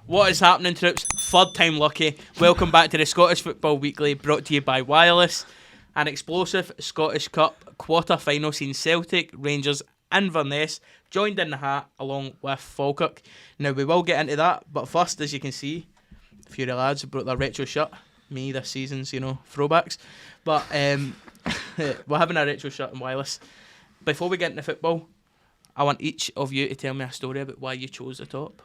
What is happening, troops? Third time lucky. Welcome back to the Scottish Football Weekly, brought to you by Wireless. An explosive Scottish Cup quarter-final seen Celtic, Rangers Inverness joined in the hat along with Falkirk. Now we will get into that, but first, as you can see, a few of the lads brought their retro shirt. Me this season's, throwbacks. But we're having a retro shirt in Wireless. Before we get into football, I want each of you to tell me a story about why you chose the top.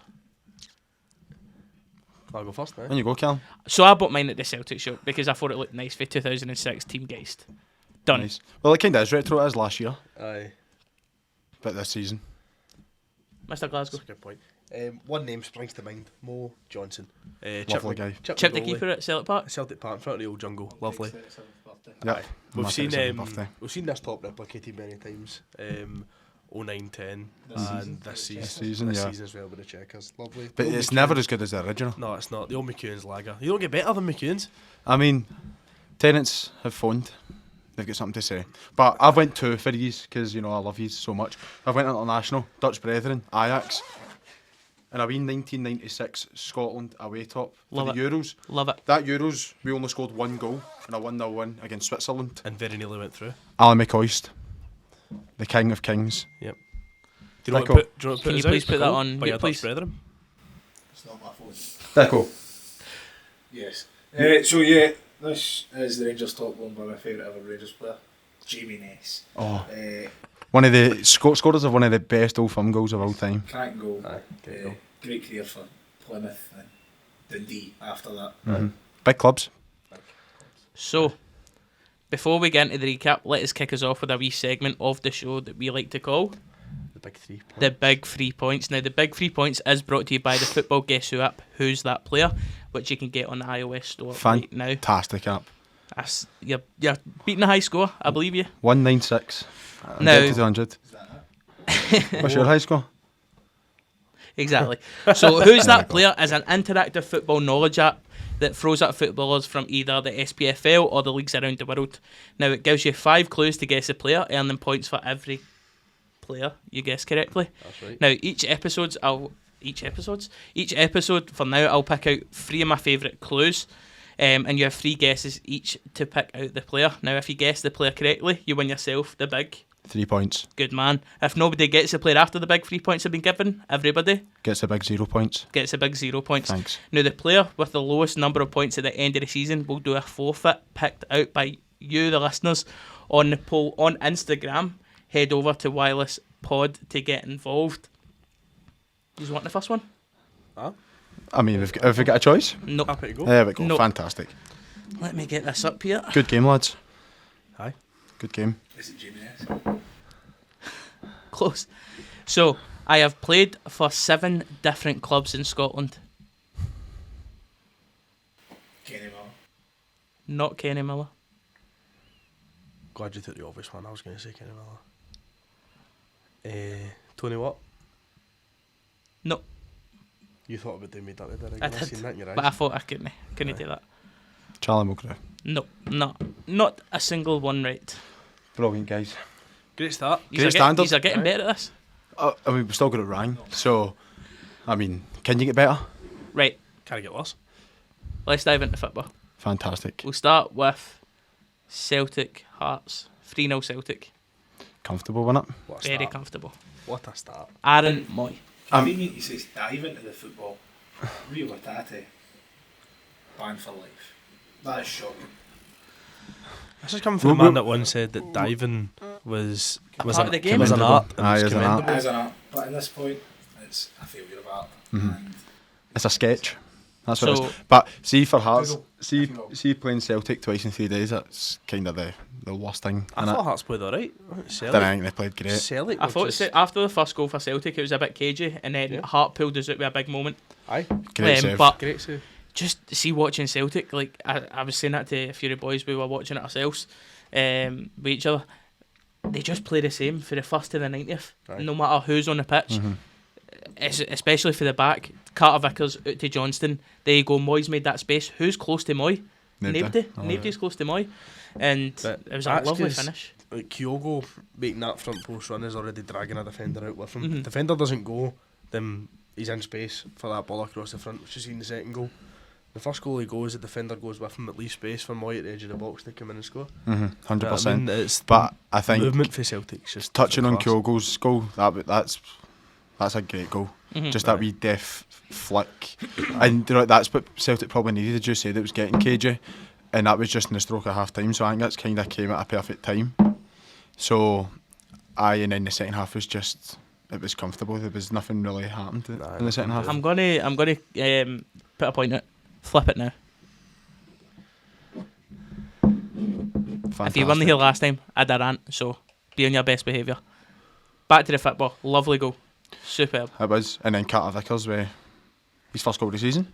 I'll go first now. There you go, Callum. So I bought mine at the Celtic shop because I thought it looked nice for 2006 Team Geist. Done. Nice. Well, it kind of is retro as last year, Aye. but this season. Mr. Glasgow. That's a good point. One name springs to mind. Mo Johnson. Lovely guy. Chip the keeper at Celtic Park. Celtic Park in front of the old jungle. Lovely. Yep. Aye. My We've seen 37th birthday. this top replicated many times. 09-10 and this season, this yeah. season as well with the checkers. Lovely. But The old it's McEwen- never as good as the original. No, it's not. The old McEwen's lager. You don't get better than McEwen's. I mean, tenants have phoned. They've got something to say. But I've went two for these because, I love these so much. I've went international, Dutch Brethren, Ajax. And I win 1996 Scotland away top for Love the Euros. Love it. That Euros, we only scored one goal in a 1-0 win against Switzerland. And very nearly went through. Alan McCoist, the king of kings. Yep. Do you know Deco. what to put Can you us please out? put that Cool. on By mute, your please? Dutch brethren. It's not my phone. Deco. Yes. This is the Rangers top one by my favourite ever Rangers player, Jamie Ness. Oh, Uh, one of the scorers of one of the best Old Firm goals of all time. cracking goal. Aye, great goal. Great career for Plymouth and Dundee after that. Mhm. Big clubs. So, before we get into the recap, let us kick us off with a wee segment of the show that we like to call The big three. the Big 3 Points. Now, the Big 3 Points is brought to you by the Football Guess Who app, Who's That Player, which you can get on the iOS store right now. Fantastic app. You're beating a high score, I believe you. 196. No. Get to 200. What's your high score? Exactly. So, Who's That Player is an interactive football knowledge app that throws at footballers from either the SPFL or the leagues around the world. Now, it gives you 5 clues to guess the player, earning points for every player you guess correctly. That's right. Now, each episode for now, I'll pick out 3 of my favourite clues, and you have 3 guesses each to pick out the player. Now, if you guess the player correctly, you win yourself the big 3 points. good man. If nobody gets the player after the big 3 points have been given, everybody Gets a big 0 points. gets a big 0 points. Thanks. Now, the player with the lowest number of points at the end of the season will do a forfeit picked out by you, the listeners, on the poll on Instagram. Head over to Wireless Pod to get involved. Do you want the first one? I mean, have we got a choice? No. Happy to go. There we go. No. Fantastic. Let me get this up here. Good game, lads. Aye. Good game. Is it Jamie Ness? Close. So, I have played for 7 different clubs in Scotland. Kenny Miller. Not Kenny Miller. Glad you took the obvious one. I was going to say Kenny Miller. Tony Watt. No. You thought about doing me dirty there I again. I did, seen that in your eyes. but I thought I couldn't do that. Charlie Mulgrew. No, not a single one right. Brilliant, guys. Great start. Great standard. These are getting Right. better at this. I mean, we still got it wrong. So, I mean, can you get better? Right, Can't get worse. let's dive into football. Fantastic. We'll start with Celtic Hearts. 3-0 Celtic. Comfortable, wasn't it? What a Very start. comfortable. What a start. Aaron Moy. Convenient he says dive into the football. Rio Tate. Banned for life. That is shocking. This is coming from a man that once said that diving was part of the game. was an art. And Aye, was is an art. commendable. As an art, but in this point, it's a failure of art. And It's a sketch. That's what So- it is. But see, for Hearts, Google. see playing Celtic twice in 3 days, that's kind of the worst thing. I thought Hearts played alright. Then I Celtic. think they played great. Celtic. I were thought just- after the first goal for Celtic, it was a bit cagey, and then Yeah. Hart pulled us out with a big moment. Aye. Great save. But Great save. just see watching Celtic, like I was saying that to a few of the boys, we were watching it ourselves with each other. They just play the same for the first to the 90th, Aye. no matter who's on the pitch. Mhm. Especially for the back, Carter Vickers out to Johnston. There you go. Moy's made that space. Who's close to Moy? Nobody. Oh, Nobody's close to Moy, and But it was a that's lovely 'cause finish. Like Kyogo making that front post run is already dragging a defender out with him. Mhm. Defender doesn't go, then he's in space for that ball across the front, which you see in the second goal. The first goal he goes, the defender goes with him, at least space for Moy at the edge of the box to come in and score. 100%. It's But I think movement for Celtic's just touching on class. Kyogo's goal, that's a great goal. Just that wee deft flick, and you know, that's what Celtic probably needed. As you said, it was getting cagey, and that was just in the stroke of half time. So I think that's kind of came at a perfect time. So, and then the second half was just, it was comfortable. There was nothing really happened in the second half. I'm gonna put a point out. Flip it now. Fantastic. If you weren't here last time, I did a rant, so be on your best behaviour. Back to the football. Lovely goal. Superb. It was, and then Carter Vickers with his first goal of the season.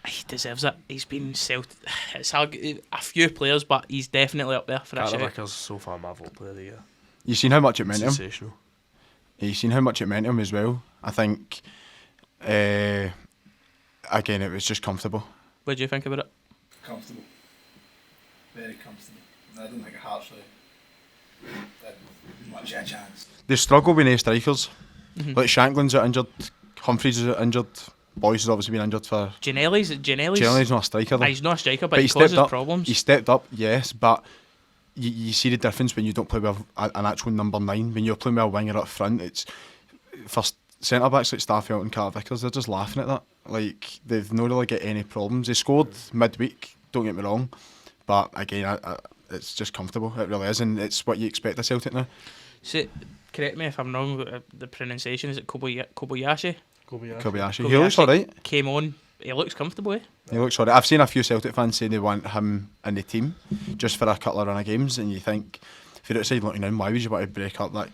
He deserves it. He's been it's a few players, but he's definitely up there for that Carter shout. Vickers so far my vote player of the year. You seen how much it meant to him. Sensational. You seen how much it meant to him as well. I think, again, it was just comfortable. What do you think about it? Comfortable. Very comfortable. I don't think Hearts really had much of a chance. They struggle with no strikers. Like Shanklin's out injured, Humphreys is out injured, Boyce has obviously been injured for. Janelli's not a striker though. He's not a striker, but he stepped causes up. problems. He stepped up, yes, but you see the difference when you don't play with an actual number 9. When you're playing with a winger up front, it's for centre backs like Starfelt and Carter Vickers, they're just laughing at that. Like, they've not really got any problems. They scored midweek, don't get me wrong, but again, it's just comfortable. It really is, and it's what you expect of Celtic now. So, correct me if I'm wrong with the pronunciation. Is it Kobayashi? Kobayashi. He looks alright. Came on. He looks comfortable. Eh? He looks alright. I've seen a few Celtic fans say they want him in the team just for a couple of run of games, and you think, if you're outside looking in, why would you want to break up that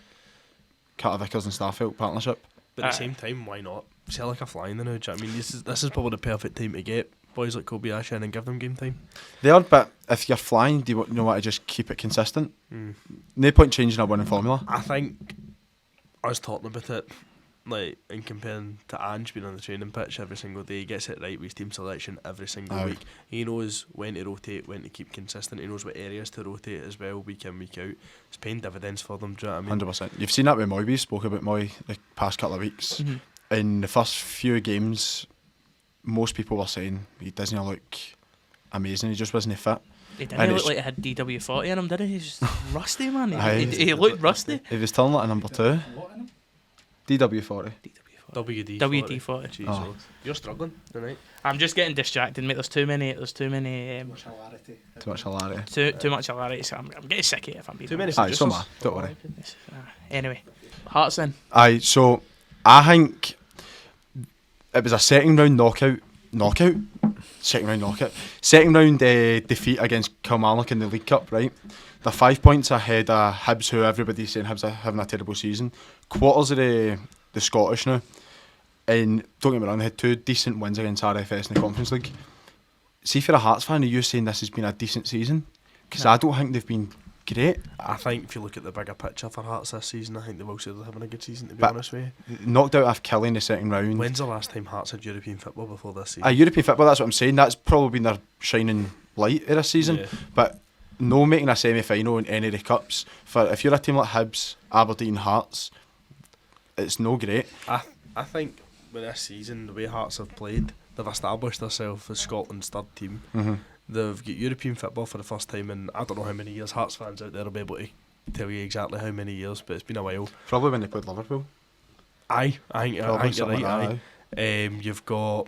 Carter Vickers and Starfelt partnership? But at the same time, why not? Celtic are flying now. Do you know what I mean? This is probably the perfect time to get boys like Kobayashi in and give them game time. They are, but if you're flying, do you want to just keep it consistent? No point changing a winning formula. I think I was talking about it, like, in comparing to Ange being on the training pitch every single day. He gets it right with his team selection every single week. He knows when to rotate, when to keep consistent. He knows what areas to rotate as well, week in, week out. It's paying dividends for them, do you know what I mean? 100%. You've seen that with Moy. We spoke about Moy the past couple of weeks. In the first few games, most people were saying he doesn't look amazing, he just wasn't fit. He didn't look like he had DW40 in him, did he? He's just rusty, man. He looked rusty. He was turning like a number 2. DW40. WD40. Jeez, Oh. you're struggling tonight. I'm just getting distracted, mate. There's too many. Much hilarity. Too much hilarity. Too much hilarity. So I'm getting sick of it if I'm being Too many honest. Aye, so am I. Don't worry. Anyway, Hearts then. Aye, so I think it was a second round knockout. Second round defeat against Kilmarnock in the League Cup, right? They're 5 points ahead of Hibs, who everybody's saying Hibs are having a terrible season. Quarters of the Scottish now. And don't get me wrong, they had 2 decent wins against RFS in the Conference League. See, if you're a Hearts fan, are you saying this has been a decent season? Because I don't think they've been great. I think if you look at the bigger picture for Hearts this season, I think they've also been having a good season, to be honest with you. Knocked out off Killie in the second round. When's the last time Hearts had European football before this season? European football, that's what I'm saying. That's probably been their shining light of this season. Yeah. But no making a semi-final in any of the cups. For if you're a team like Hibs, Aberdeen, Hearts, it's no great. I think with this season, the way Hearts have played, they've established themselves as Scotland's third team. They've got European football for the first time in I don't know how many years. Hearts fans out there will be able to tell you exactly how many years, but it's been a while. Probably when they played Liverpool. I think you're right. Like You've got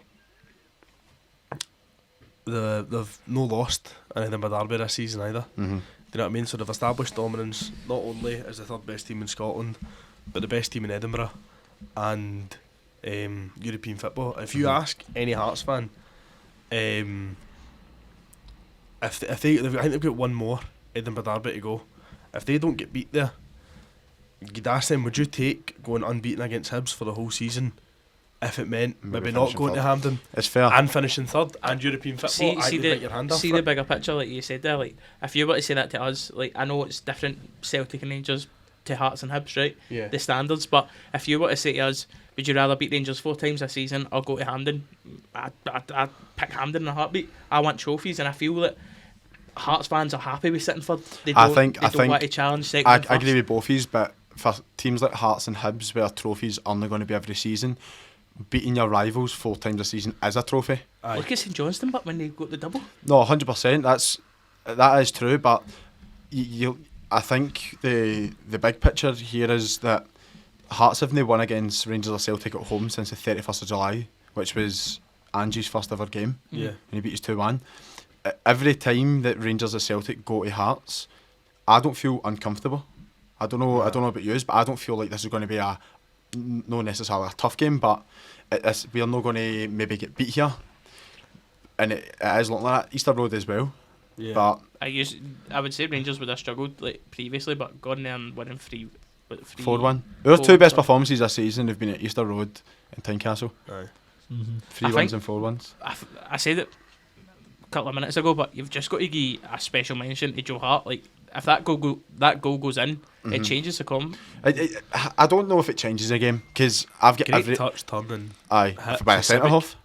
they've no lost anything by Derby this season either. Do you know what I mean? So they've established dominance not only as the third best team in Scotland, but the best team in Edinburgh and European football. If you ask any Hearts fan, if they I think they've got one more Edinburgh Derby to go. If they don't get beat there, you'd ask them, would you take going unbeaten against Hibs for the whole season if it meant maybe not going to Hampden? It's fair. And finishing third and European football? See the the bigger picture, like you said there. Like, if you were to say that to us, like, I know it's different, Celtic and Rangers to Hearts and Hibs, right? Yeah. The standards. But if you were to say to us, would you rather beat Rangers 4 times this season or go to Hampden? I'd pick Hampden in a heartbeat. I want trophies, and I feel that Hearts fans are happy with sitting third. They don't want to challenge second. I and first. agree with both of you, but for teams like Hearts and Hibs, where trophies are only going to be every season, beating your rivals 4 times a season is a trophy. Aye. Look at St Johnstone, but when they got the double. No, 100%. That is true, but I think the big picture here is that Hearts haven't won against Rangers or Celtic at home since the 31st of July, which was Angie's first ever game. Yeah. And he beat us 2-1. Every time that Rangers or Celtic go to Hearts, I don't feel uncomfortable. I don't know about you, but I don't feel like this is going to be not necessarily a tough game, but we're not going to maybe get beat here. And it is looking like that. Easter Road as well. Yeah. But I would say Rangers would have struggled like previously, but going there and winning 4-1. Our 2 best performances this season have been at Easter Road and Tynecastle. Aye. 3 wins and 4 wins. I said it a couple of minutes ago, but you've just got to give a special mention to Joe Hart. Like, if that goal goes in, it changes the com. I don't know if it changes the game, because I've got Great touch, turn aye, hit by a specific. centre half.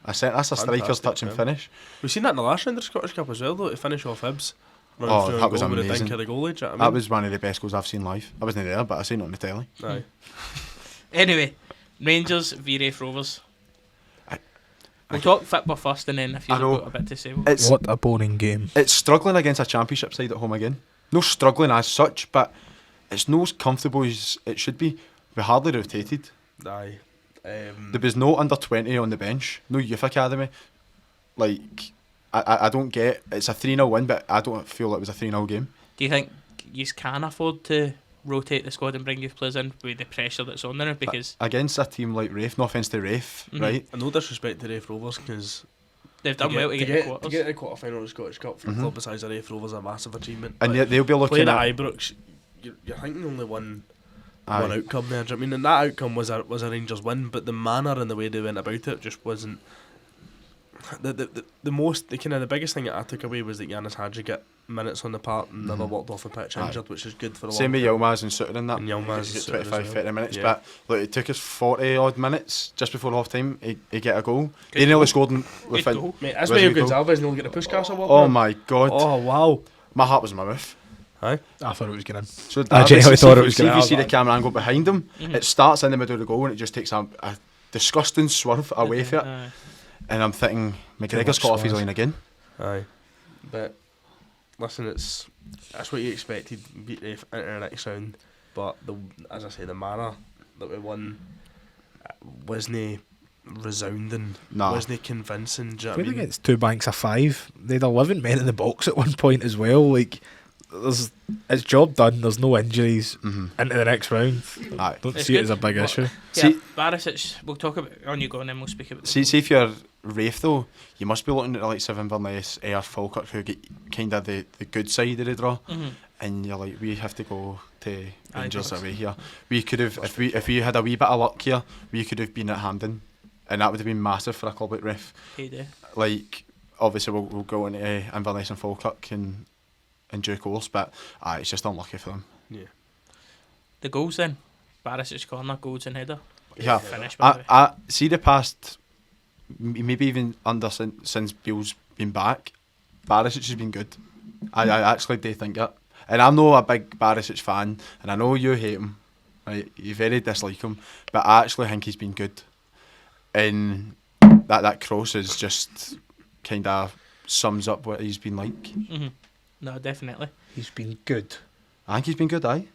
That's a striker's Fantastic, touch and yeah. finish. We've seen that in the last round of the Scottish Cup as well, though, to finish off Hibs. Oh, that was With a amazing. dink of the goalie, do you know what I That mean? was one of the best goals I've seen live. I wasn't there, but I seen it on the telly. Aye. Anyway, Rangers v Raith Rovers. I- We'll talk football first, and then if I you've know. got a bit to say, It's What a boring game. it's struggling against a championship side at home again. No struggling as such, but it's no as comfortable as it should be. We hardly rotated. Aye. There was no under 20 on the bench, no youth academy. Like, I don't get, it's a 3-0 win, but I don't feel it was a 3-0 game. do you think you can afford to rotate the squad and bring youth players in with the pressure that's on there? Because Against a team like Raith, no offence to Raith, right? And no disrespect to Raith Rovers, because they've done well to get the quarters. to get the quarter final of the Scottish Cup for a Mhm. club the size of Raith Rovers is a massive achievement. And Like, they'll be looking playing at... at Ibrox, you're thinking only one Aye. outcome there. Do you know what I mean? And that outcome was a Rangers win, but the manner and the way they went about it just wasn't. The biggest thing that I took away was that Yanis Hadji got minutes on the part and never walked off the pitch Aye. injured, which is good for the Same with long term. Yilmaz and Suter in that. And Yilmaz He and got Suter as 25, well. 30 minutes, Yeah. but look, it took us 40 odd minutes just before half time. He get a goal. They nearly scored Good within. goal. Mate, that's Where's why he go? Gonzalez nearly get a Puskás award. Oh my god, Oh wow! my heart was in my mouth. Aye. I thought it was going to. So I genuinely thought it was see gonna if you see the happen. camera angle behind him, Mhm. it starts in the middle of the goal and it just takes a disgusting swerve away from it. Aye. And I'm thinking, McGregor's cut off his line again. Aye. But listen, that's what you expected. Beat Raith into the next round, but as I say, the manner that we won wasn't resounding, Nah. wasn't convincing. Do you know what I Played mean? against 2 banks of 5. They had 11 men in the box at one point as well. Like, it's job done. There's no injuries into the next round. Aye. Don't It's see it good. as a big issue. Yeah, See- Barisic, we'll talk about on you go and then we'll speak about See if you're Raith though, you must be looking at the likes of Inverness, Ayr, Falkirk, who get kind of the good side of the draw, and you're like, we have to go to Rangers Aye, away here. We could have, if we had a wee bit of luck here, we could have been at Hampden, and that would have been massive for a club like Raith. payday. Like, obviously we'll go into Inverness and Falkirk in due course, but it's just unlucky for them. Yeah. The goals then. Barisic's corner, goals and header. Yeah, Finish, by the way. I see the past, maybe even since Beale's been back, Barisic has been good. I actually do think that. And I'm not a big Barisic fan, and I know you hate him, right? You very dislike him, but I actually think he's been good. And that cross is just kind of sums up what he's been like. No, definitely. He's been good. I think he's been good, aye.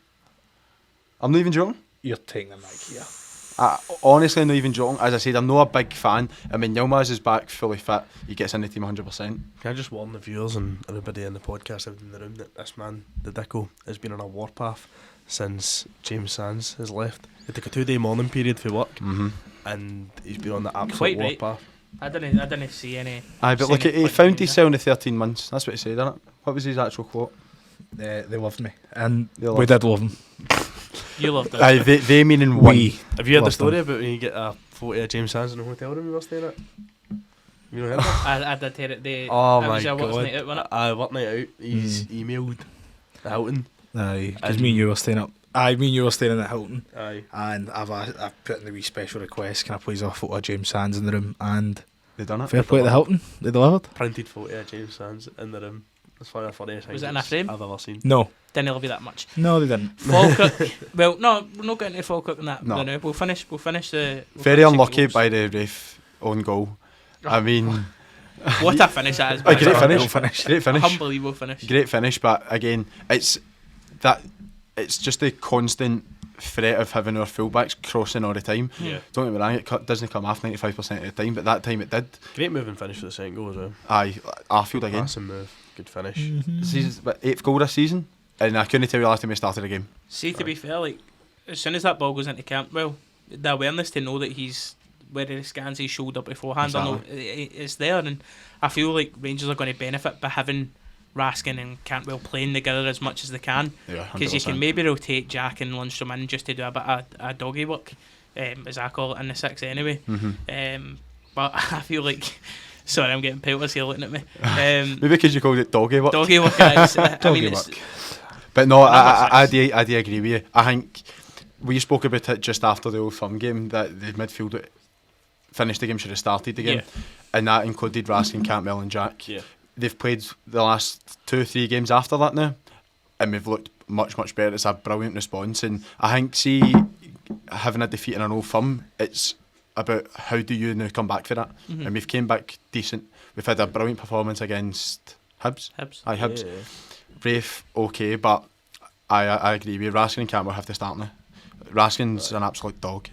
I'm not even joking. You're taking the mic here. Honestly, I'm not even joking. As I said, I'm not a big fan. I mean, Yilmaz is back fully fit. He gets in the team 100%. Can I just warn the viewers and everybody in the podcast, everybody in the room, that this man, the Dicko, has been on a warpath since James Sands has left. He took a 2-day mourning period for work, and he's been on the absolute Quite right. warpath. I didn't see any. Aye, but see look, any he point found in his that. cell in the 13 months. That's what he said, isn't it? What was his actual quote? They loved me. And They we loved- did love him. You loved it. Aye, they meaning one. We. Have you heard the Loved story about when you get a photo of James Sands in the hotel room you were staying at? You know that? I did hear it. Oh it my was a god! what's night out, wasn't it? What night out? He's emailed Hilton. Aye, because And- me and you were staying up. Aye, me and you were staying in the Hilton. Aye. And I've put in the wee special request, can I please have a photo of James Sands in the room? And They done it. fair play to the Hilton, they delivered. Printed photo of James Sands in the room. That's one of the funniest Was things it in a frame? I've ever seen. No. Didn't love you that much. No, they didn't. Falkirk. Well, no, we're not getting to Falkirk in that. No. No. We'll finish the. Very unlucky by the ref on goal. I mean, What a finish that is. a by great the way. finish. Great finish. Unbelievable finish. Great finish, but again, it's just the constant threat of having our fullbacks crossing all the time. Yeah. Don't get me wrong, it doesn't come off 95% of the time, but that time it did. Great move and finish for the second goal as well. Aye, Arfield again. Massive move. Good finish. Season's 8th goal this season, and I couldn't tell you last time we started the game. See, to be fair, like as soon as that ball goes into Campbell, the awareness to know that he's where he scans his shoulder beforehand, I know it's there, and I feel like Rangers are going to benefit by having Raskin and Cantwell playing together as much as they can, Yeah, because you 100%. can maybe rotate Jack and Lundstrom in just to do a bit of doggy work, as I call it, in the six anyway. But I feel like, sorry, I'm getting pelters here looking at me. Maybe because you called it doggy work. Doggy work, I Doggy mean, work. But no, I Number do agree with you. I think we spoke about it just after the Old Firm game, that the midfield that finished the game should have started the game, and that included Raskin, Campbell and Jack. Yeah. They've played the last 2-3 games after that now, and we've looked much better. It's a brilliant response, and I think, see, having a defeat in an Old Firm, it's about how do you now come back for that, and we've came back decent. We've had a brilliant performance against Hibs. Aye, Hibs. Yeah. Rafe, okay, but I agree with you. Raskin and Campbell have to start now. Raskin's an absolute dog.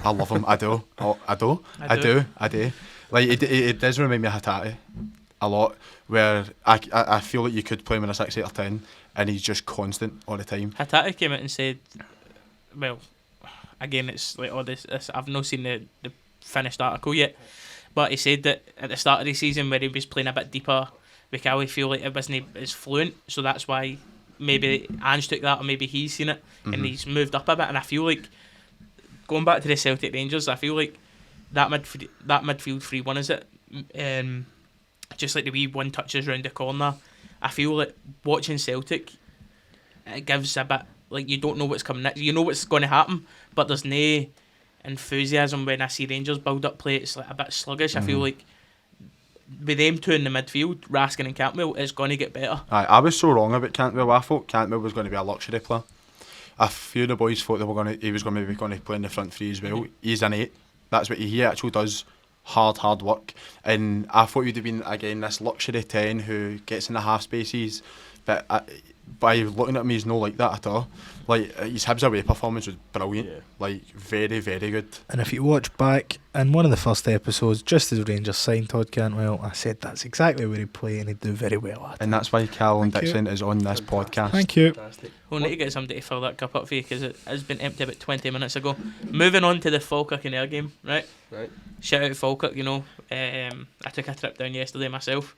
I love him. I do. I do. Like it does remind me of Hatate a lot, where I feel like you could play him in a 6, 8 or 10, and he's just constant all the time. Hatate came out and said, well, again, it's like all this I've not seen the finished article yet, but he said that at the start of the season where he was playing a bit deeper, we can always feel like it wasn't as fluent, so that's why maybe Ange took that, or maybe he's seen it and he's moved up a bit. And I feel like, going back to the Celtic Rangers, I feel like that midfield 3-1, is it? Just like the wee one touches round the corner, I feel like watching Celtic, it gives a bit like you don't know what's coming next. You know what's going to happen, but there's no enthusiasm when I see Rangers build up play. It's like a bit sluggish. I feel like with them two in the midfield, Raskin and Cantwell, it's going to get better. I was so wrong about Cantwell. I thought Cantwell was going to be a luxury player. A few of the boys thought he was going to play in the front three as well. He's an 8. That's what he actually does. Hard work. And I thought you'd have been, again, this luxury 10 who gets in the half spaces. But by looking at me, he's not like that at all. Like, his Hibs away performance was brilliant. Yeah. Like, very good. And if you watch back in one of the first episodes, just as Rangers signed Todd Cantwell, I said that's exactly where he'd play and he'd do very well at. And that's why Callum Thank you. Dixon is on this podcast. Thank you. Fantastic. We'll need to get somebody to fill that cup up for you, because it has been empty about 20 minutes ago. Moving on to the Falkirk and Ayr game, right? Right. Shout out Falkirk, you know. I took a trip down yesterday myself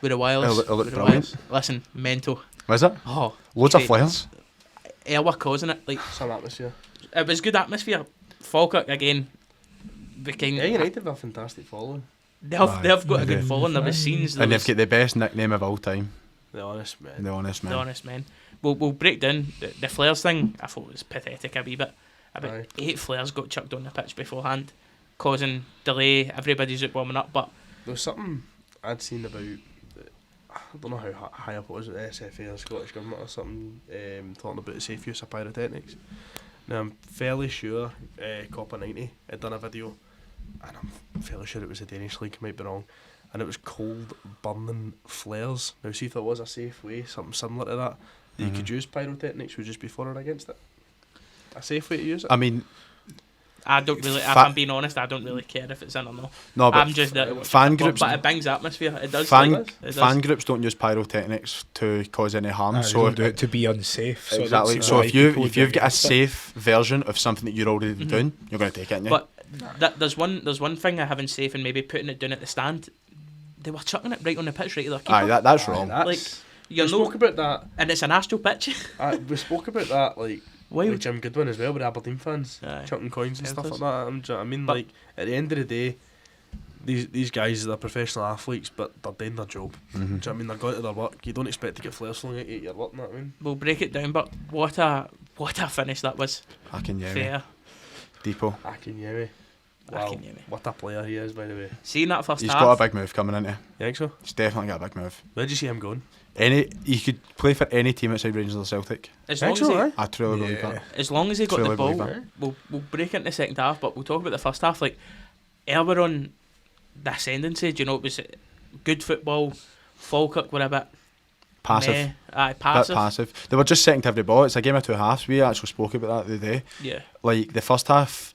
with the wireless. It looked with the brilliant. wireless. Listen, mental. Was it? Oh, Loads of great. flares. Ayr were causing it. Like, Some atmosphere. it was good atmosphere. Falkirk again. Yeah, United have a fantastic following. They've got a good following. There was scenes. And they've got the best nickname of all time. The honest man. The Honest Man. The honest men. We'll break down the flares thing. I thought it was pathetic a wee bit. About Aye. 8 flares got chucked on the pitch beforehand, causing delay. Everybody's out warming up, but There was something I'd seen about, I don't know how high up it was at the SFA or Scottish Government or something, talking about the safe use of pyrotechnics. Now I'm fairly sure Copper 90 had done a video, and I'm fairly sure it was the Danish League, might be wrong, and it was cold burning flares. Now see if there was a safe way, something similar to that you could use pyrotechnics, would just be for or against it? A safe way to use it? I mean, I don't really. If I'm being honest, I don't really care if it's in or not. no, but I'm just fan groups. but it brings atmosphere. It does. Fan, It does. fan groups don't use pyrotechnics to cause any harm. So So don't do it to be unsafe. So exactly. that's So why if people you've got a against it. safe version of something that you're already doing, you're going to take it. But there's one thing I haven't safe and maybe putting it down at the stand. They were chucking it right on the pitch, right to their keeper. Aye, that's wrong. Like, you're we no, spoke about that. and it's an astral pitch. We spoke about that like Wild. with Jim Goodwin as well, with Aberdeen fans Aye. chucking coins and stuff Pelters. like that. Do you know what I mean? But- Like at the end of the day, these guys are professional athletes, but they're doing their job. Do you know what I mean? They're going to their work. You don't expect to get flares flung at you at your work. You know what I mean? We'll break it down, but what a finish that was. I can yeah, Fair. Depot. I can hear Wow, Can you, mate? what a player he is, by the way. Seeing that first He's half, got a big move coming into. You think so? He's definitely got a big move. Where did you see him going? He could play for any team outside Rangers or Celtic. as long Think as so, he, eh? I truly believe that. as long as he got Truly the ball, believe that. we'll break into the second half, but we'll talk about the first half. Like, earlier on the ascendancy, do you know, it was good football. Falkirk were a bit Passive. meh. Aye, Bit passive. passive. They were just second to every ball. It's a game of two halves. We actually spoke about that the other day. Yeah, Like the first half,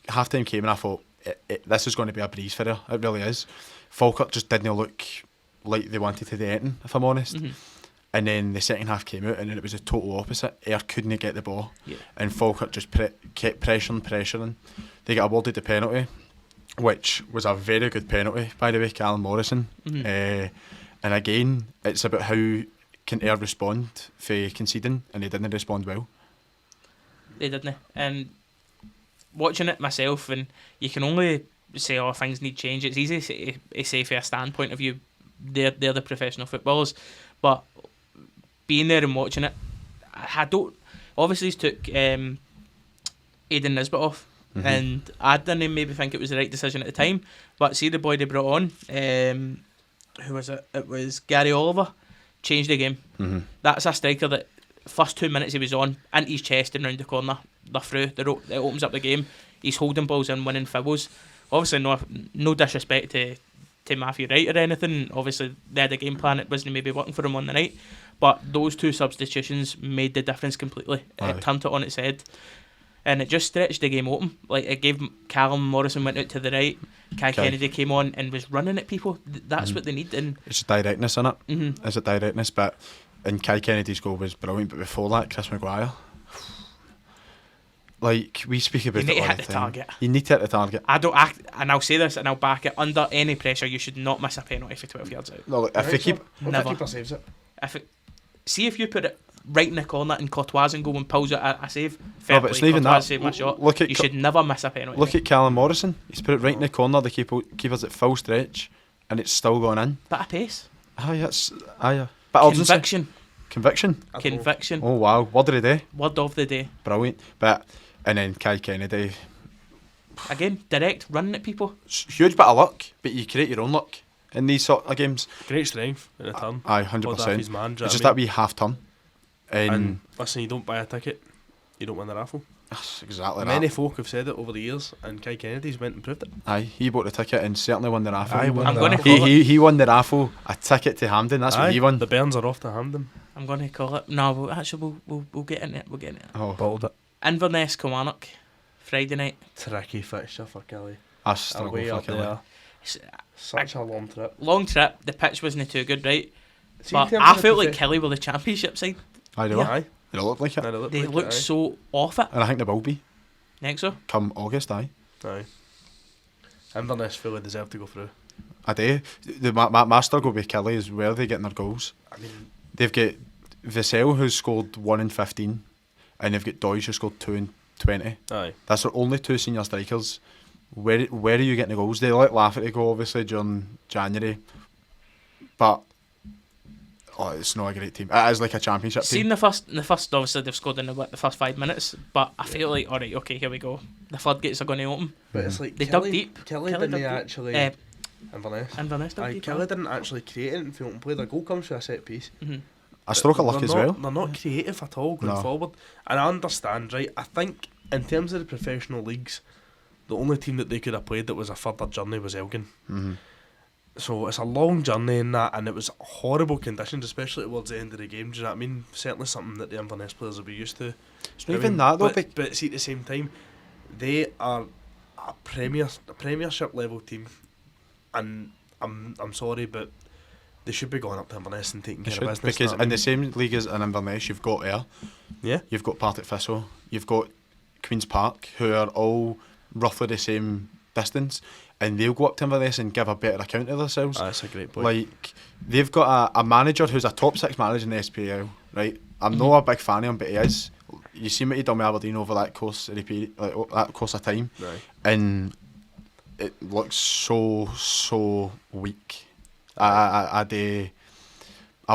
half time came and I thought this is going to be a breeze for her. It really is. Falkirk just didn't look like they wanted to do anything, if I'm honest. Mhm. And then the second half came out and it was a total opposite. Ayr couldn't get the ball, yeah. and Falkirk just kept pressuring. They got awarded the penalty, which was a very good penalty, by the way, Callum Morrison. Mhm. And again, it's about how can Ayr respond for conceding, and they didn't respond well. They didn't. And watching it myself, and you can only say, oh, things need change. It's easy to say from a standpoint of view, they're the professional footballers. But being there and watching it, I don't... Obviously, he's took Aidan Nisbet off, Mhm. and I didn't maybe think it was the right decision at the time. But see the boy they brought on, who was it? It was Gary Oliver, changed the game. Mm-hmm. That's a striker that first 2 minutes he was on, into his chest and round the corner, they're through, it opens up the game. He's holding balls and winning fibbles. Obviously no disrespect to Matthew Wright or anything. Obviously they had a game plan, it wasn't maybe working for him on the night, but those two substitutions made the difference completely. Aye. It turned it on its head, and it just stretched the game open. Like, it gave Callum Morrison went out to the right, Kai Kennedy came on and was running at people. That's what they need. And It's directness in it. mhm. It's a directness, but and Kai Kennedy's goal was brilliant. But before that, Chris Maguire. Like we speak about, You need it to all hit the the time. target. You need to hit the target. I don't act, and I'll say this and I'll back it. Under any pressure, you should not miss a penalty for 12 yards out. No, if they keep, What Never. if the keeper saves it? See if you put it right in the corner and Courtois and go and pulls it a save. No, but it's not even Courtois that. saved my shot. Look at You should never miss a penalty. look at Callum Morrison. He's put it right in the corner. The keeper's at full stretch, and it's still going in. Bit of pace. Aye. But urgency. Conviction. Conviction. Conviction. Oh wow, what did he do? Word of the day. Brilliant. But and then Kai Kennedy, Again, direct, running at people. huge bit of luck, but you create your own luck in these sort of games. Great strength in a turn. Aye, Pulled off his 100%. man, do you It's just know that wee half turn, and And listen, you don't buy a ticket, you don't win the raffle. that's exactly Many that. folk have said it over the years, and Kai Kennedy's went and proved it. Aye, he bought the ticket and certainly won the raffle. Aye, won I'm the going to raffle. call it. He won the raffle, a ticket to Hampden. That's what he won. The Burns are off to Hampden. I'm going to call it. No, we'll get in it. We'll get in it. Oh, Bottled it. Inverness, Kilmarnock, Friday night. Tricky fixture for Kelly. I struggle Away for up Kelly. there. It's Such a long trip. long trip. The pitch wasn't too good, right? See, But in terms I of the felt like profe- Kelly were the championship side. I do. Aye. They look like it, Aye, look They like look it, so off it. and I think they will be Think so? come August. Aye, aye. Inverness fully deserve to go through. I do. My struggle with Kelly is where they getting their goals. I mean, They've got Vassell who's scored 1 in 15, and they've got Doige who scored 2 in 20. aye. That's their only two senior strikers. Where are you getting the goals? They let Lafferty go obviously during January, but it's not a great team. It is like a championship Seen team. the first obviously they've scored in the first 5 minutes, but I feel like, alright, okay, here we go. The floodgates are going to open. But it's like They dug deep. Kelly Kelly didn't dug deep. actually. Uh, Inverness. Inverness dug Aye, deep. Kelly didn't actually create anything for them. Play their goal comes from a set piece. Mm-hmm. A stroke of luck They're as not- well. They're not creative at all going No. forward. And I understand, right? I think in terms of the professional leagues, the only team that they could have played that was a further journey was Elgin. Mm-hmm. So it's a long journey in that, and it was horrible conditions, especially towards the end of the game. Do you know what I mean? Certainly something that the Inverness players will be used to. It's not even that though. But see, at the same time, they are a Premiership level team, and I'm sorry, but they should be going up to Inverness and taking They care should, of business. because know what I in the mean? same league as in Inverness, you've got Ayr, Yeah. you've got Partick Thistle, you've got Queen's Park, who are all roughly the same distance, and they'll go up to Inverness and give a better account of themselves. That's a great point. Like, they've got a manager who's a top 6 manager in the SPL, right? I'm not a big fan of him, but he is. You see what he done with Aberdeen over that course of the period, like that course of time, Right. and it looks so weak. I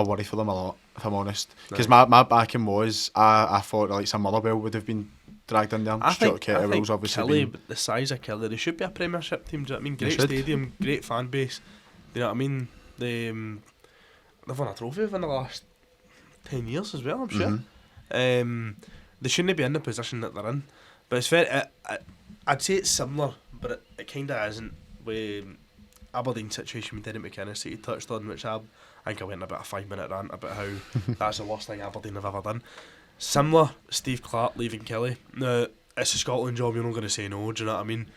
worry for them a lot, if I'm honest, because Right. my backing was I thought like some Motherwell would have been dragged in there. I Stuart think Kettlewell's obviously Kelly, been. the size of Kelly, they should be a Premiership team. Do you know what I mean? They Great should. stadium, great fan base. Do you know what I mean? They've won a trophy within the last 10 years as well, I'm sure. They shouldn't be in the position that they're in. But it's fair. I'd say it's similar, but it kind of isn't. With Aberdeen situation with Derek McInnes that he touched on, which I think I went about a 5-minute rant about how that's the worst thing Aberdeen have ever done. Similar, Steve Clarke leaving Kelly. Now, it's a Scotland job, you're not going to say no, do you know what I mean?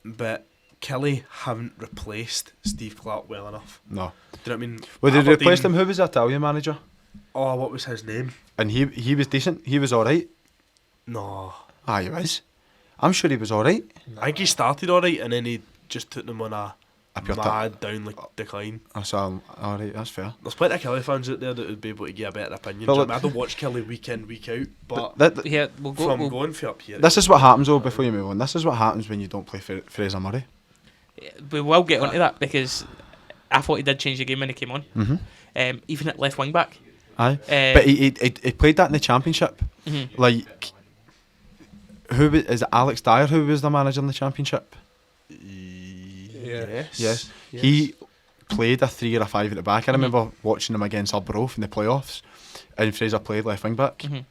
But Kelly haven't replaced Steve Clarke well enough. No. Do you know what I mean? Well, they Aberdeen- replaced him. Who was the Italian manager? Oh, what was his name? And he was decent. He was alright. No. Ah, he was. I'm sure he was alright. I think he started alright and then he just took them on a pure mad down decline. So, alright, that's fair. There's plenty of Kelly fans out there that would be able to give a better opinion. Well, Do you know what I mean? I don't watch Kelly week in, week out, but Yeah, we'll go. from We'll, going for up here. This is what happens though, before you move on. This is what happens when you don't play Fraser Murray. we will get onto that because I thought he did change the game when he came on. Mm-hmm. Even at left wing back. Aye. But he played that in the Championship. Mhm. Like, is it Alex Dyer who was the manager in the Championship? Yes. He played a 3 or a 5 at the back. I remember watching him against Arbroath in the playoffs, and Fraser played left wing back. Mhm.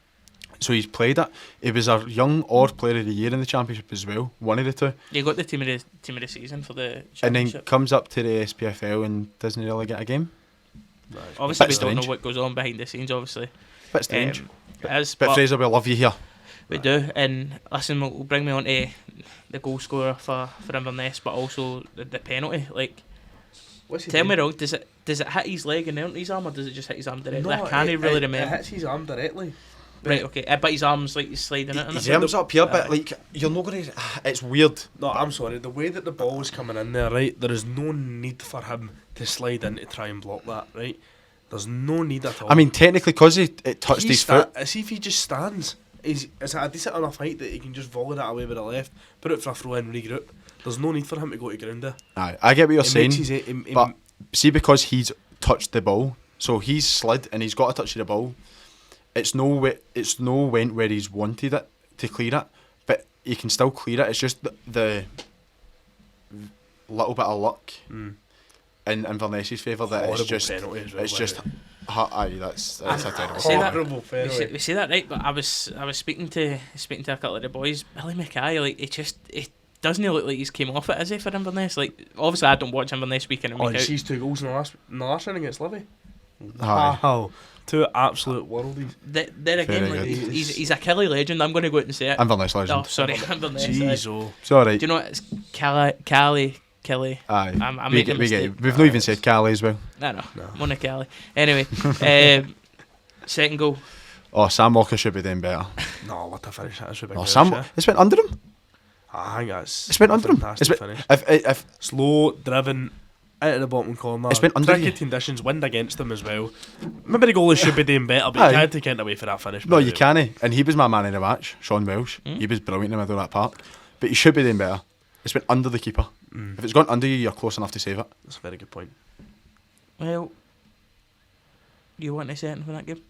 So he's played it. He was a young Odd Player of the Year in the Championship as well, one of the two. You got the team of the season for the And then championship. comes up to the SPFL and doesn't really get a game. Obviously, bit we don't know strange. what goes on behind the scenes. Obviously, Bit strange. it is, But but Fraser, we love you here. we do. And listen, will bring me on to the goal scorer for Inverness, but also the penalty. Like, What's he tell me doing? wrong, does it hit his leg and out his arm, or does it just hit his arm directly? No, I can't really It remember. hits his arm directly. Right, okay. But his arm's like he's sliding it. His Isn't it? arm's up here, but like you're not going to. It's weird. No, I'm sorry. The way that the ball was coming in there, right, there is no need for him to slide in to try and block that, right? There's no need at all. I mean, technically, because it touched his foot. See if he just stands. Is at a decent enough height that he can just volley that away with the left, put it for a throw in, regroup. There's no need for him to go to ground there. Aye, I get what you're It saying, makes his- but see, because he's touched the ball, so he's slid and he's got a touch of the ball. It's no went where he's wanted it to clear it, but he can still clear it. It's just the little bit of luck in Inverness's favour that Horrible it's just penalty as well, it's by just. the way. Aye, that's a terrible. Say that- Horrible penalty. We say that right, but I was speaking to a couple of the boys. Billy Mackay, like he doesn't look like he's came off it, is he, for Inverness? Like, obviously I don't watch Inverness week in and Oh, week he out. sees 2 goals in the last round against Livy. Aye. Wow, 2 absolute worldies. They're again, Very like, good. he's a Kelly legend. I'm going to go out and say it. Inverness Oh, legend. sorry, Inverness. Jeez, oh. It's alright. Do you know what? It's Kelly. Aye. I'm we making a get mistake. it. We've not even said Cali as well. No. One of Kelly. Anyway, second goal. Oh, Sam Walker should be doing better. No, what a finish that is with Big Oh, Welsh, Sam, yeah. it's went under him. I think that's It's went under him. fantastic It's finish. if Slow, driven, out of the bottom corner. It's been under tricky you. conditions, wind against them as well. Maybe the goalie should be doing better, but Aye. you can't take it away for that finish. no, by you the way. can't. And he was my man in the match, Sean Welsh. He was brilliant in the middle of that park. But he should be doing better. It's been under the keeper. If it's gone under you, you're close enough to save it. That's a very good point. Well, you want to say anything for that game?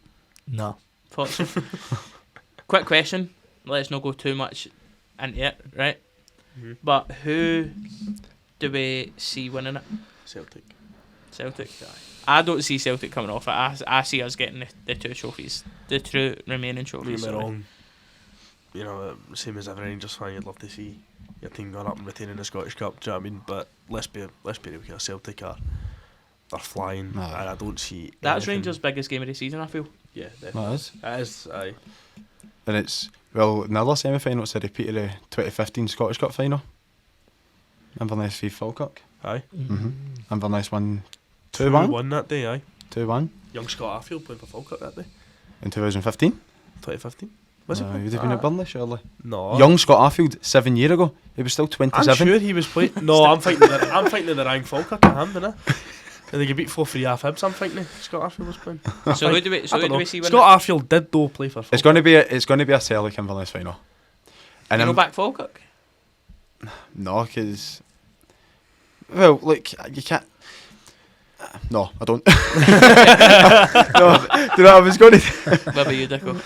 No. Thoughts? Quick question. Let's not go too much into it, right? But who do we see winning it? Celtic. Celtic. I don't see Celtic coming off it. I see us getting the 2 trophies, the 2 remaining Don't trophies. get me sorry. wrong. You know, same as every Rangers fan, you'd love to see your team going up and retaining the Scottish Cup. Do you know what I mean? But let's be real here. Celtic they're flying, Aye. and I don't see. That's anything- Rangers' biggest game of the season, I feel. Yeah, That definitely. is. It is. Aye. And it's, well, another semi final, it's a repeat of the 2015 Scottish Cup final. Inverness v Falkirk. Aye. Inverness won 2-1. 2-1 that day. Aye. 2-1 Young Scott Arfield playing for Falkirk that day. in 2015. 2015. Was it? You'd have been at Burnley, surely. No. Young Scott Arfield, 7 years ago. He was still I'm 27. sure he was playing. No, I'm fighting the rank Falkirk at hand, innit? And they get beat 4-3 half Hibs. I'm fighting Scott Arfield was playing. So who do we I don't know. see winning? Scott Arfield did though play for Falkirk. It's going to be a Celtic Inverness final. And You know I'm- back Falkirk? No, because, well, like, you can't. No, I don't. No, do you know what I was going to. What about you, Dicko?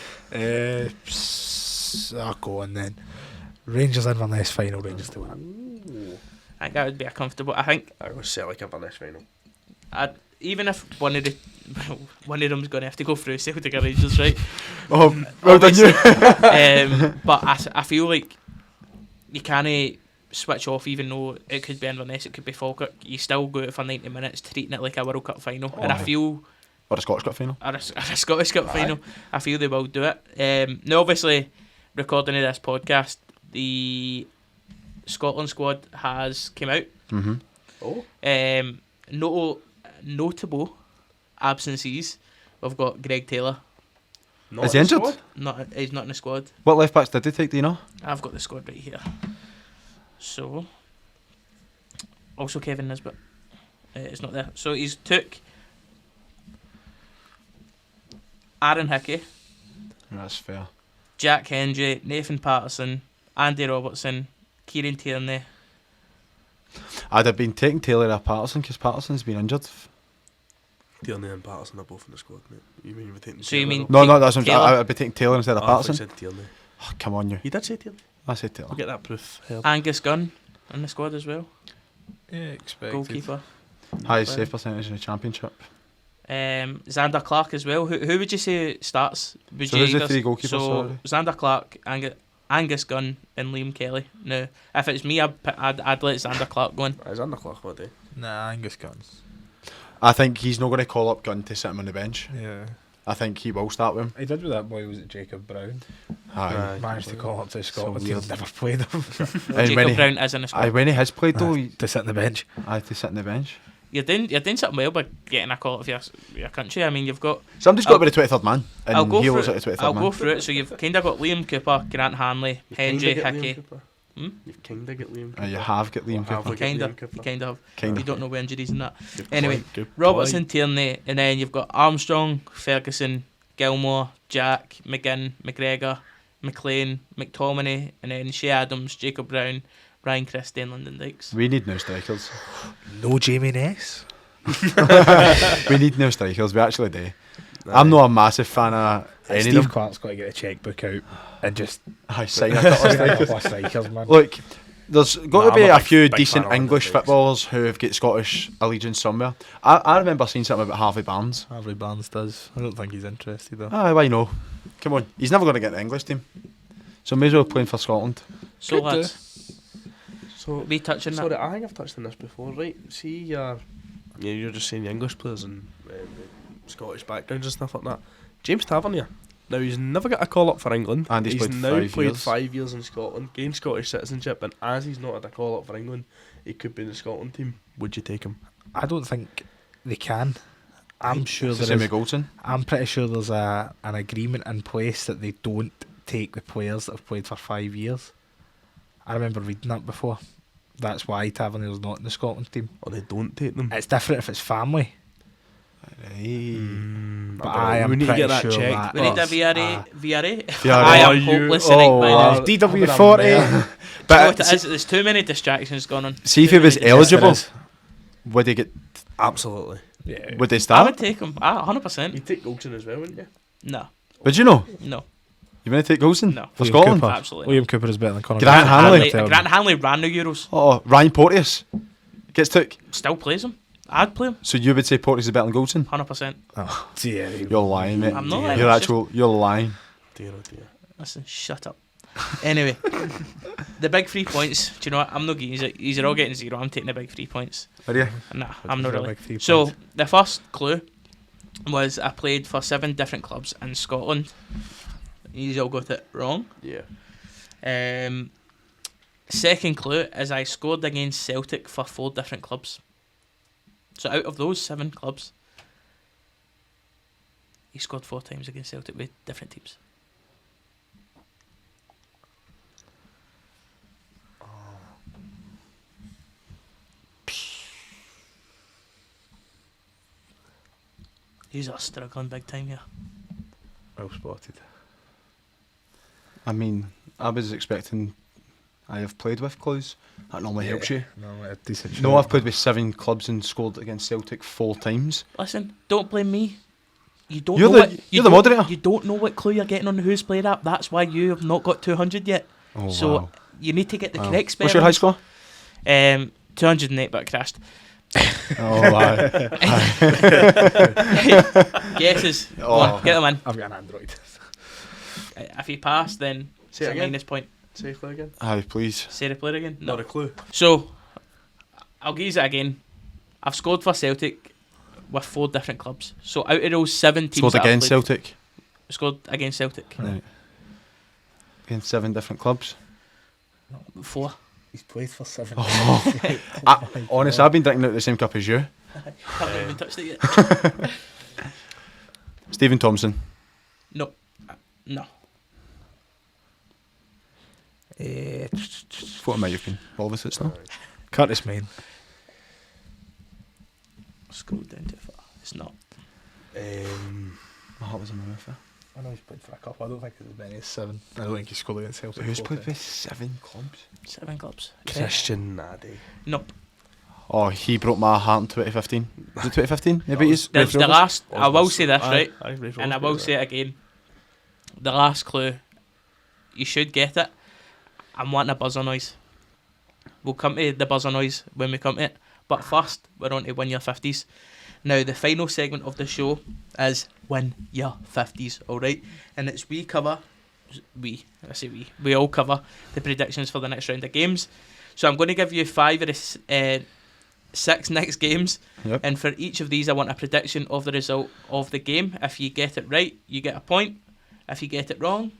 I'll go on then. Rangers Inverness final. Rangers to win. I think that would be a comfortable. I think I was Celtic Inverness final. even if one of them's going to have to go through Celtic or Rangers, right? Oh, well done you. But I feel like you can't switch off, even though it could be Inverness, it could be Falkirk. You still go out for 90 minutes, treating it like a World Cup final, and I feel. Or a Scottish Cup final. Or a Scottish Cup final. I feel they will do it. Now, obviously, recording of this podcast, the Scotland squad has came out. Mm-hmm. Notable absences. We've got Greg Taylor. Not Is he in the injured? squad? He's not in the squad. What left backs did he take, do you know? I've got the squad right here. So, also Kevin Nisbet. It's not there. So he's took Aaron Hickey, That's fair. Jack Hendry, Nathan Patterson, Andy Robertson, Kieran Tierney. I'd have been taking Taylor or Patterson because Patterson's been injured. Tierney and Patterson are both in the squad, mate. You mean you were taking So you Taylor mean- off? No, that's what Taylor. I'd be taking Taylor instead of I thought you Patterson. said Tierney. Oh, come on, you. You did say Tierney. I said Taylor. I'll get that proof. Angus Gunn in the squad as well. Yeah, expected. Goalkeeper. Highest save percentage in the championship. Xander Clark as well. Who would you say starts? Would So you who's the either- three goalkeepers, So sorry? Xander Clark, Angus Gunn, and Liam Kelly. Now, if it's me, I'd let Xander Clark go in. Is on the clock what day? Nah, Angus Guns. I think he's not going to call up Gunn to sit him on the bench. Yeah. I think he will start with him. He did with that boy, was it Jacob Brown? Aye. Managed to call up to Scotland. weird. He's never played him. And Jacob when he- Brown is in the squad. When he has played though, To sit on the bench. I had to sit on the bench. You're doing something well by getting a call up for your country. I mean, you've got. Somebody's got to be the 23rd man, and I'll go he through looks it. like the 23rd I'll man. go through it. So you've kind of got Liam Cooper, Grant Hanley, Hendry, Hickey. Hmm? You've kind of got Liam Cooper. You have got Liam Well, have Cooper. we got Kind Liam of. Cooper? You kind of. Kind You of. don't know where injuries and that. Good Anyway, point, good Robertson, point. Tierney, and then you've got Armstrong, Ferguson, Gilmore, Jack, McGinn, McGregor, McLean, McTominay, and then Shea Adams, Jacob Brown, Ryan Christie, and Lyndon Dykes. We need new strikers. No Jamie Ness. We need new strikers. We actually do. I'm not a massive fan of any of Steve them. Clark's got to get a checkbook out and just I sign a couple of strikers. strikers, man. Look, there's got Nah, to be I'm a a big- few big decent fan of English Lyndon Dykes. footballers who have got Scottish allegiance somewhere. I remember seeing something about Harvey Barnes. Harvey Barnes does. I don't think he's interested though. Ah, why no? Come on, he's never going to get the English team. So may as well playing for Scotland. So Could lads, So, we touching sorry, that. I think I've touched on this before, right? See, yeah, you're just saying English players and Scottish backgrounds and stuff like that. James Tavernier. Now, he's never got a call up for England. And he's played now 5 played years. 5 years in Scotland, gained Scottish citizenship, and as he's not had a call up for England, he could be in the Scotland team. Would you take him? I don't think they can. I'm sure It's the there same is. with Goldson. I'm pretty sure there's an agreement in place that they don't take the players that have played for 5 years. I remember reading that before. That's why Tavernier's not in the Scotland team. Or they don't take them? It's different if it's family. But I am we need to get pretty that sure checked. that- We need a Ah. VRA. VRA. I am Oh, you- hopeless tonight, by the way. wow. DW40. You know But what it is? There's too many distractions going on. see if Too he was many eligible, distractions. would he get? Absolutely. Yeah. Would they I start? would take him. 100%. You'd take Goldson as well, wouldn't you? No, Would you know? no, You want to take Goldson No. for William Scotland? Cooper. absolutely. William Cooper is better than Conor. Grant Hanley. Grant Hanley ran the Euros. Oh, Ryan Porteous gets took. Still plays him. I'd play him. So you would say Porteous is better than Goldson? 100%. Oh, yeah. You're lying, mate. I'm not lying, You're it's just- You're lying. Dear, oh dear. Listen, shut up. Anyway, the big 3 points. Do you know what? I'm not getting. These are all getting 0. I'm taking the big 3 points. Are you? Nah, I'm not for a really. big 3 So points? the first clue was I played for 7 different clubs in Scotland. You all got it wrong. Yeah. Second clue is I scored against Celtic for 4 different clubs. So out of those 7 clubs, he scored 4 times against Celtic with different teams. These are struggling big time here. Well spotted. I mean, I was expecting. I have played with clues. That normally helps you. No, a decent No, I've played with 7 clubs and scored against Celtic 4 times. Listen, don't blame me. You don't You're know the- what, you're the moderator. You don't know what clue you're getting on the Who's Played app. That's why you have not got 200 yet. Oh, So wow. you need to get the Wow. correct spelling. What's your high score? 208, but I crashed. Oh, aye. Guesses. Go Oh. on, get them in. I've got an Android. If you pass, then Say it's it a again. minus point. Safely again. Aye, please. Say the player again. No. Not a clue. So, I'll give you it again. I've scored for Celtic with 4 different clubs. So out of those 7 teams Scored that I've against played, Celtic. scored against Celtic. Right. Against 7 different clubs. 4. He's played for 7. Honestly, I've been drinking out of the same cup as you. Haven't even touched it yet. Stephen Thompson. No. No. What am I looking? Volvis, it's not. Curtis Main. Scroll down too far. It's not. My heart was in my mouth. I know he's played for a couple. I don't think it's as many as 7. I don't think he's scored against Celtic. Who's 4 played times. with 7 clubs? 7 clubs. Christian Naddy. Nope. Oh, he broke my heart in 2015. Was it 2015? Maybe he's. The last, I will say this, Aye, right? aye, Rafe And I Rose will say it again. The last clue, you should get it. I'm wanting a buzzer noise. We'll come to the buzzer noise when we come to it. But first, we're on to Win Your 50s. Now, the final segment of the show is Win Your 50s, alright? And it's we all cover the predictions for the next round of games. So I'm going to give you 5 of the 6 next games. Yep. And for each of these, I want a prediction of the result of the game. If you get it right, you get a point. If you get it wrong,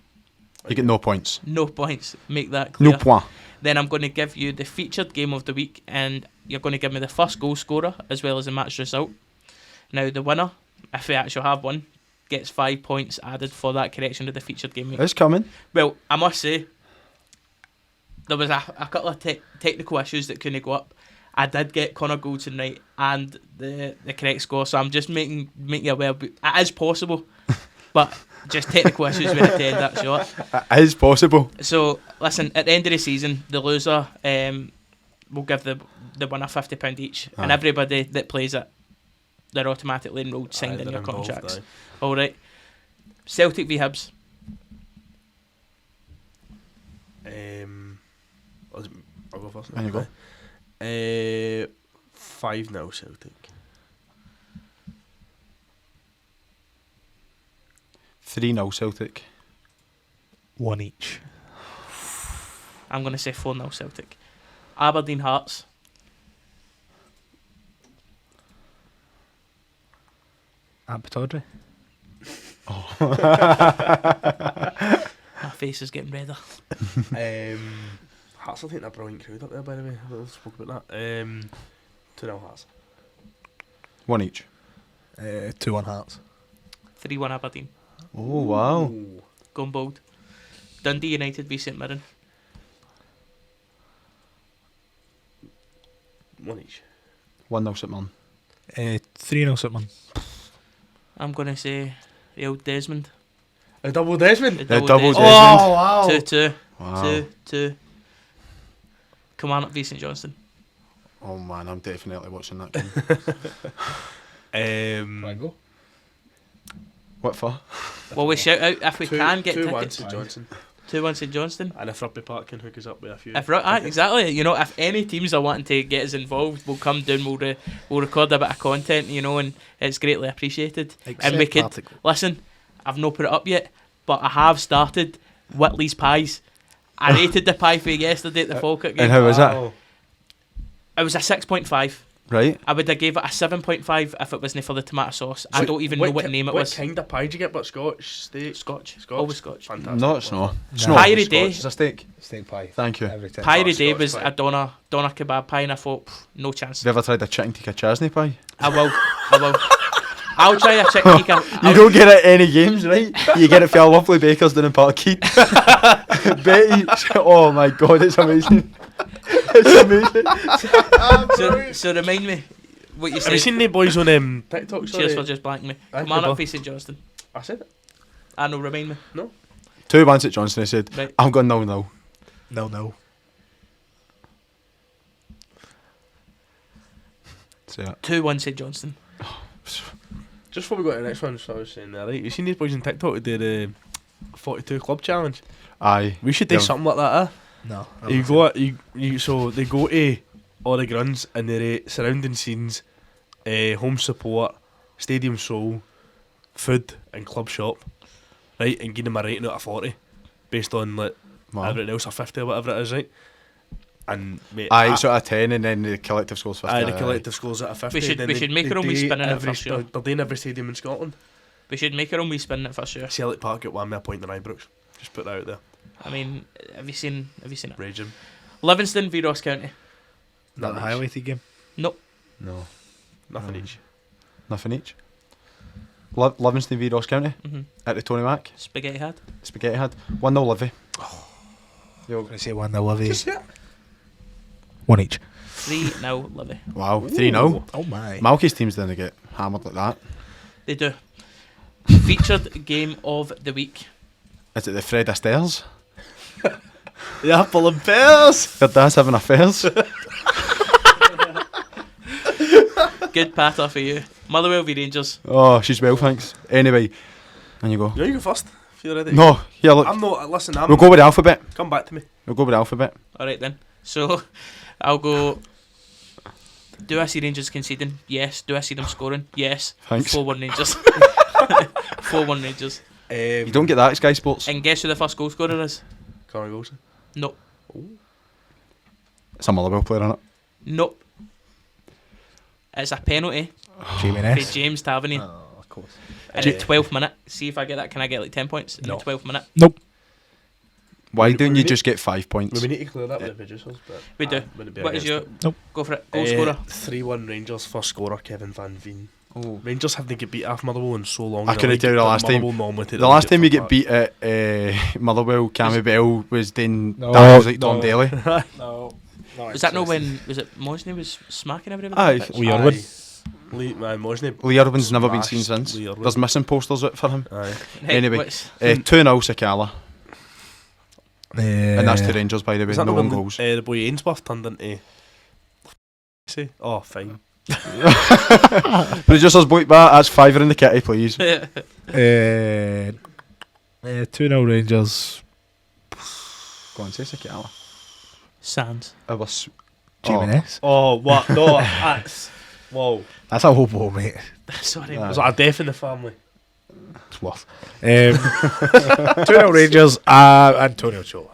You get no points. no points. Make that clear. No point. Then I'm going to give you the featured game of the week, and you're going to give me the first goal scorer as well as the match result. Now, the winner, if we actually have one, gets 5 points added for that correction of the featured game week. It's coming. Well, I must say, there was a couple of technical issues that couldn't go up. I did get Connor Goldson right and the correct score, so I'm just making you aware. It is possible, but just technical issues when I tend that shot. It is possible. So, listen, at the end of the season, the loser will give the winner £50 each, and Aye. everybody that plays it, they're automatically enrolled, signed in they're your involved, contracts. aye. All right. Celtic v Hibs. I'll go first. There you go. 5-0 Celtic. 3-0 Celtic. 1 each. I'm going to say 4-0 Celtic. Aberdeen Hearts. At Pataudry. My face is getting redder. Hearts, I think they're a brilliant crowd up there, by the way. I spoke about that. 2-0 Hearts. 1 each. 2-1 Hearts. 3-1 Aberdeen. Oh, wow. Ooh. Going bold. Dundee United v St Mirren. 1 each. 1-0 St Mirren. 3-0 Sutman. I'm going to say the old Desmond. A double Desmond. The double Desmond. Desmond. wow. 2-2. Wow. 2-2. Kilmarnock v St Johnstone. Oh, man, I'm definitely watching that game. Go. What for? Well, we shout out if we can get 2-1 tickets. St Johnson. 2-1 St Johnstone. And if Rugby Park can hook us up with a few. Exactly. You know, if any teams are wanting to get us involved, we'll come down. We'll record a bit of content. You know, and it's greatly appreciated. And we could listen. I've not put it up yet, but I have started Whitley's pies. I rated the pie for you yesterday at the Falkirk game. And how was that? It was a 6.5. Right? I would have gave it a 7.5 if it wasn't for the tomato sauce. I don't even know what name it was. What kind of pie did you get? But Scotch steak? Scotch. Scotch. Always Scotch. Fantastic. No, it's not. It's No. not. Pie of the Scotch, day. It's a steak. Steak pie. Thank you. Every time. Pie of the day Scotch was pie. a doner kebab pie, and I thought, no chance. Have you ever tried a chicken tikka chasney pie? I will. I'll try a chicken tikka. You don't get it at any games, right? You get it for our lovely bakers down in Parkhead. Betty, oh my god, it's amazing. It's amazing. So remind me what you Have said. you seen the boys on TikTok? Cheers for just blanking me. Aye, Come on good up, facing Johnston. I said it. I know, remind me. 2-1 at Johnson, I said. Right. I'm going 0-0. 0-0. Say it. 2-1 St Johnston. Just before we go to the next one, so I was saying there, right? You seen these boys on TikTok who do the 42 club challenge? Aye. We should do something like that, No. You go, so they go to all the grounds and they rate surrounding scenes, home support, stadium soul, food and club shop, right? And give them a rating out of 40 based on like everything else, or 50 or whatever it is, right? And mate, Aye, so out of 10 and then the collective scores 50. the collective scores out of 50. We should make our own wee spinning it for sure. They're doing every stadium in Scotland. We should make our own wee spin it for sure. Celtic Park got 1 point than Ibrox. Just put that out there. I mean, have you seen it? Raging. Livingston v Ross County. Not the highlighted game. No. Nothing each. Nothing each. Livingston v Ross County at the Tony Mac. Spaghetti had. 1-0 Livy. I'm going to say 1-0 Livy. Just yeah. 1 each. 3-0 Livy. Wow, 3-0. Oh my. Malky's teams didn't get hammered like that. They do. Featured game of the week. Is it the Fred Astaire's? The apple and pears. Their dad's having affairs. Good patter for you. Motherwell v Rangers. Oh, she's well, thanks. Anyway, and you go. Yeah, you go first. If you're ready. No, here, look. I'm not. Listen, We'll go with the alphabet. Come back to me. Alright then. So, I'll go. Do I see Rangers conceding? Yes. Do I see them scoring? Yes. Thanks. 4-1 Rangers. 4-1 Rangers. You don't get that at Sky Sports. And guess who the first goal scorer is? Connor Wilson. Nope. It's a Motherwell player, isn't it? Nope. It's a penalty Jamie for Ness. James Tavernier. Oh, of course. In the 12th minute. See if I get that. Can I get like 10 points in No. the 12th minute? Nope. Why don't you we just get 5 points? We need to clear that with the producers. But We do. wouldn't be What is against your... it. Nope. Go for it. Goal scorer. 3-1 Rangers. First scorer Kevin Van Veen. Oh. Rangers haven't get beat off Motherwell in so long. I in the couldn't league, tell you the but last time. Motherwell normally take The last time lead you at get beat at Motherwell, Cammy Bell was doing No, that was like Tom no. Daly. No. Was that not when... Was it Mosney was smacking everybody? Aye. on the pitch? We are one. Lee Mosney. Lee Irwin's never been seen Smashed since. Lee Irwin. There's missing posters out for him. Aye. Hey, Anyway, what's- 2-0 Sakala. And that's to Rangers, by the way, Is that no the own one goals. the boy Ainsworth turned into? Oh, fine. Producers, boy, that's fiver in the kitty, please. 2-0 Rangers. Go on, say Sakala. Sands. I was. Jamie Ness. Oh, what? No, that's... Whoa. That's a hobo, mate. Sorry. Aye. Was that a death in the family? It's worth. 2-0 Rangers. Antonio Cholak.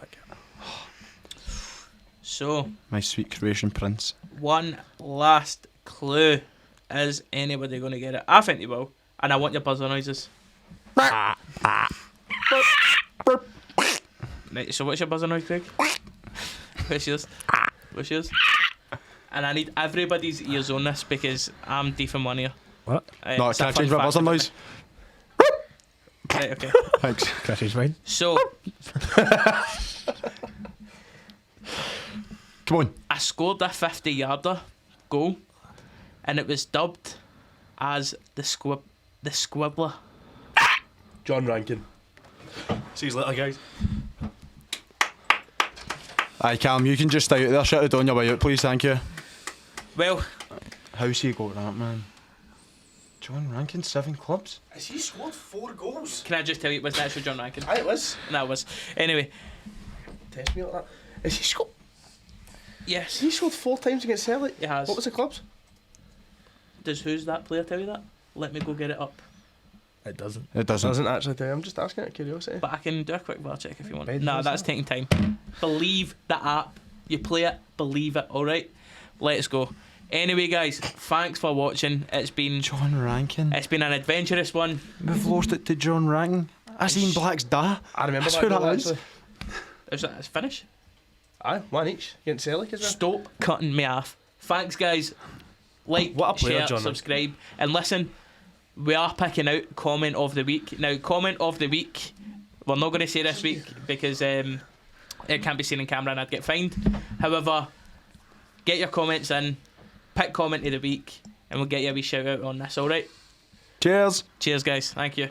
So, My sweet Croatian prince. one last clue. Is anybody going to get it? I think they will. And I want your buzzer noises. Right, so what's your buzzer noise, Craig? What's yours? What's yours? And I need everybody's ears on this because I'm deaf in one ear. What? No, it's a can I fun change my fact buzzer about noise? me. Right, okay. Thanks. Can I change mine? So, Come on. I scored a 50-yarder goal and it was dubbed as the Squibbler. John Rankin. See you later, guys. Aye, Callum, you can just stay out there. Shut it on your way out, please, thank you. Well, How's he got that, man? John Rankin, 7 clubs? Has he scored 4 goals? can I just tell you it was actually John Rankin? Aye, it was. That was. Anyway, Test me like that. Has he scored? yes, He scored 4 times against Celtic. he has. What was the clubs? Does who's that player tell you that? Let me go get it up. It doesn't. It doesn't. Doesn't actually tell you. I'm just asking out of curiosity. But I can do a quick VAR check if you want. Ben Nah, does that's that. taking time. Believe the app. You play it, believe it, alright? Let's go. Anyway, guys, thanks for watching. It's been John Rankin. an adventurous one. We've lost it to John Rankin. I seen Black's da. I remember That's that who goal, that is. actually. Is that finish? Aye, 1 each against Celtic, is it? Stop cutting me off. Thanks, guys. Like, What a player, share, John. subscribe, and listen. We are picking out comment of the week. Now, comment of the week, we're not going to say this week because it can't be seen in camera and I'd get fined. However, get your comments in, pick comment of the week, and we'll get you a wee shout out on this. All right. Cheers. Cheers, guys. Thank you.